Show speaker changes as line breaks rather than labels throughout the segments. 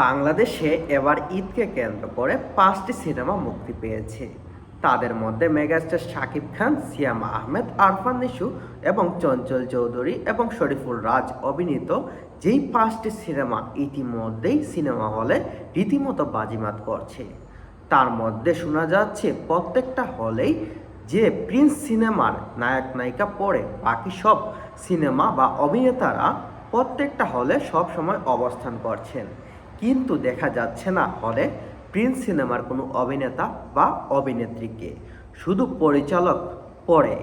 বাংলাদেশে এবার ঈদকে কেন্দ্র করে 5টি সিনেমা মুক্তি পেয়েছে। তাদের মধ্যে মেগাস্টার শাকিব খান, সিয়াম আহমেদ, আরফান নিশু এবং চঞ্চল চৌধুরী এবং শরীফুল রাজ অভিনীত যেই 5টি সিনেমা ইতিমধ্যেই সিনেমা হলে রীতিমতো বাজিমাত করছে। তার মধ্যে শোনা যাচ্ছে প্রত্যেকটা হলেই যে প্রিন্স সিনেমার নায়ক নায়িকা পড়ে বাকি সব সিনেমা বা অভিনেতারা প্রত্যেকটা হলে সবসময় অবস্থান করছেন, কিন্তু দেখা যাচ্ছে না হলে প্রিন্স সিনেমার কোনো অভিনেতা বা অভিনেত্রীকে। শুধু পরিচালক পড়ে।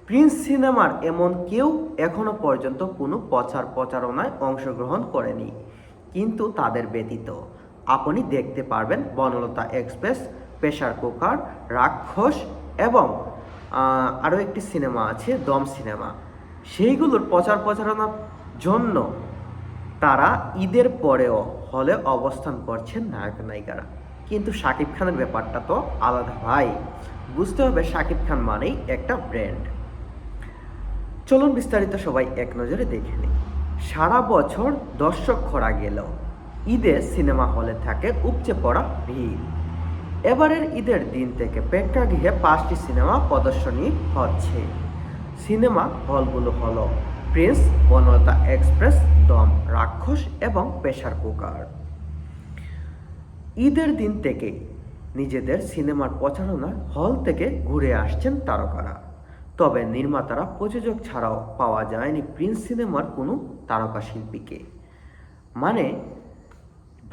প্রিন্স সিনেমার এমন কেউ এখনো পর্যন্ত কোনো প্রচারণায় অংশগ্রহণ করেনি, কিন্তু তাদের ব্যতীত আপনি দেখতে পারবেন বনলতা এক্সপ্রেস, প্রেসার কুকার, রাক্ষস এবং আরও একটি সিনেমা আছে দম সিনেমা। সেইগুলোর প্রচারণার জন্য তারা ঈদের পরেও হলে অবস্থান করছেন নায়ক নায়িকারা। কিন্তু শাকিব খানের ব্যাপারটা তো আলাদা ভাই। বুঝতে হবে শাকিব খান মানেই একটা ব্র্যান্ড। চলুন বিস্তারিত সবাই এক নজরে দেখে নিই। সারা বছর দর্শক খরা গেলেও ঈদে সিনেমা হলে থাকে উপচে পড়া ভিড়। এবারের ঈদের দিন থেকে প্রেক্ষাগৃহে 5টি সিনেমা প্রদর্শনী হচ্ছে। সিনেমা হলগুলো হলো প্রিন্স, বনলতা এক্সপ্রেস, দম, রাক্ষস এবং প্রেসার কুকার। ঈদের দিন থেকে নিজেদের সিনেমার প্রচারণা হল থেকে ঘুরে আসছেন তারকারা। তবে নির্মাতারা, প্রযোজক ছাড়াও পাওয়া যায়নি প্রিন্স সিনেমার কোনো তারকা শিল্পীকে। মানে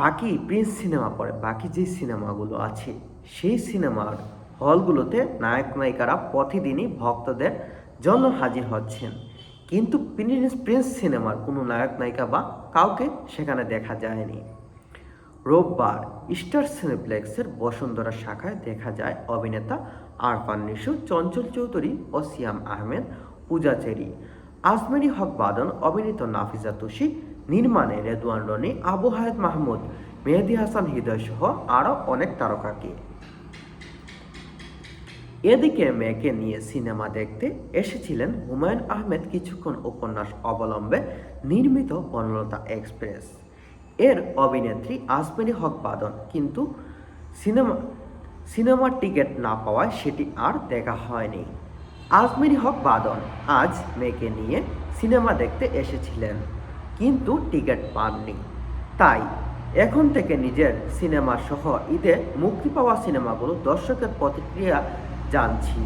বাকি প্রিন্স সিনেমা পরে বাকি যে সিনেমাগুলো আছে সেই সিনেমার হলগুলোতে নায়ক নায়িকারা প্রতিদিনই ভক্তদের জন্য হাজির হচ্ছেন, কিন্তু প্রিন্স সিনেমার কোনো নায়ক নায়িকা বা কাউকে সেখানে দেখা যায়নি। রোববার স্টার সিনেপ্লেক্সের বসুন্ধরা শাখায় দেখা যায় অভিনেতা আরফান নিশু, চঞ্চল চৌধুরী ও সিয়াম আহমেদ, পূজা চেরি, আজমেরি হক বাদন অভিনীত নাফিজা তুষি, নির্মাণে রেদওয়ান রনি, আবু হায়াত মাহমুদ, মেহেদী হাসান হৃদয় সহ আরও অনেক তারকাকে। এদিকে মেয়েকে নিয়ে সিনেমা দেখতে এসেছিলেন হুমায়ুন আহমেদ কিছুক্ষণ উপন্যাস অবলম্বে নির্মিত বনলতা এক্সপ্রেস এর অভিনেত্রী আজমেরি হক বাদন, কিন্তু সিনেমার টিকিট না পাওয়ায় সেটি আর দেখা হয়নি। আজমেরি হক বাদন আজ মেয়েকে নিয়ে সিনেমা দেখতে এসেছিলেন, কিন্তু টিকিট পাননি। তাই এখন থেকে নিজের সিনেমা সহ ঈদে মুক্তি পাওয়া সিনেমাগুলো দর্শকের প্রতিক্রিয়া জানছি।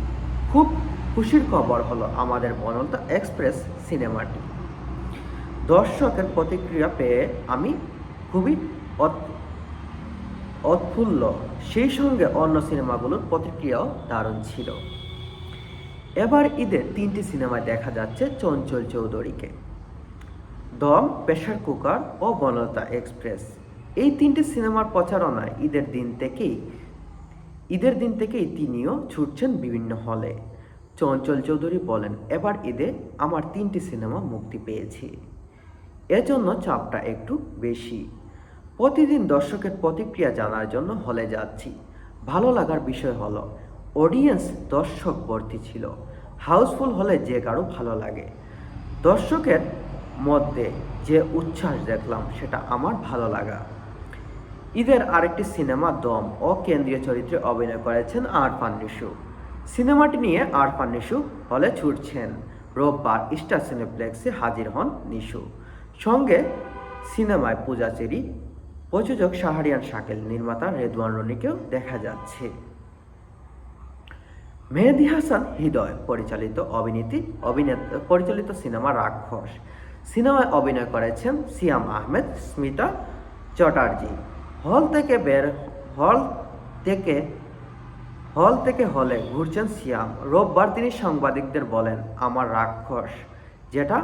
খুব খুশির খবর হলো আমাদের বনলতা এক্সপ্রেস সিনেমাটি। দর্শকের প্রতিক্রিয়া পেয়ে আমি খুবই উৎফুল্ল। সেই সঙ্গে অন্য সিনেমাগুলোর প্রতিক্রিয়াও দারুণ ছিল। এবার ঈদে 3টি সিনেমায় দেখা যাচ্ছে চঞ্চল চৌধুরীকে। দম, প্রেসার কুকার ও বনলতা এক্সপ্রেস, এই 3টি সিনেমার প্রচারণায় ঈদের দিন থেকেই তিনিও ছুটছেন বিভিন্ন হলে। চঞ্চল চৌধুরী বলেন, এবার ঈদে আমার 3টি সিনেমা মুক্তি পেয়েছে, এজন্য চাপটা একটু বেশি। প্রতিদিন দর্শকের প্রতিক্রিয়া জানার জন্য হলে যাচ্ছি। ভালো লাগার বিষয় হলো অডিয়েন্স দর্শক ভর্তি ছিল। হাউসফুল হলে যে কারো ভালো লাগে। দর্শকের মধ্যে যে উচ্ছ্বাস দেখলাম সেটা আমার ভালো লাগা। ঈদের আরেকটি সিনেমা দম ও কেন্দ্রীয় চরিত্রে অভিনয় করেছেন আরফান নিশু। সিনেমাটি নিয়ে আরফান নিশু হলে ছুটছেন। রোববার স্টার সিনেপ্লেক্সে হাজির হন নিশু। সঙ্গে সিনেমায় পূজা চেরি, প্রযোজক শাহরিয়ার শাকিল, নির্মাতা রেদওয়ান রনিকেও দেখা যাচ্ছে। মেহেদী হাসান হৃদয় পরিচালিত সিনেমা রাক্ষস সিনেমায় অভিনয় করেছেন সিয়াম আহমেদ, স্মিতা চ্যাটার্জি। হল থেকে হলে ঘুরছেন সিয়াম। রোববার তিনি সাংবাদিকদের বলেন, আমার রাক্ষস যেটা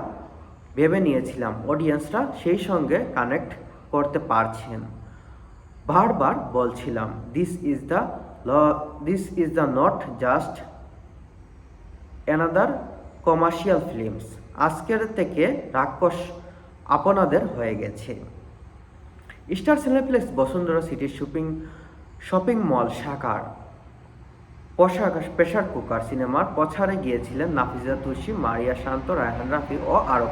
ভেবে নিয়েছিলাম অডিয়েন্সরা সেই সঙ্গে কানেক্ট করতে পারছেন। বারবার বলছিলাম this is the not just another commercial films. আজকের থেকে রাক্ষস আপনাদের হয়ে গেছে। স্টার সিনেপ্লেক্স বসুন্ধরা সিটির শপিং মল শাখার প্রেসার কুকার সিনেমার প্রচারে গিয়েছিলেন নাফিজা তুষি, মারিয়া শান্ত, রায়হান রাফি ও আরও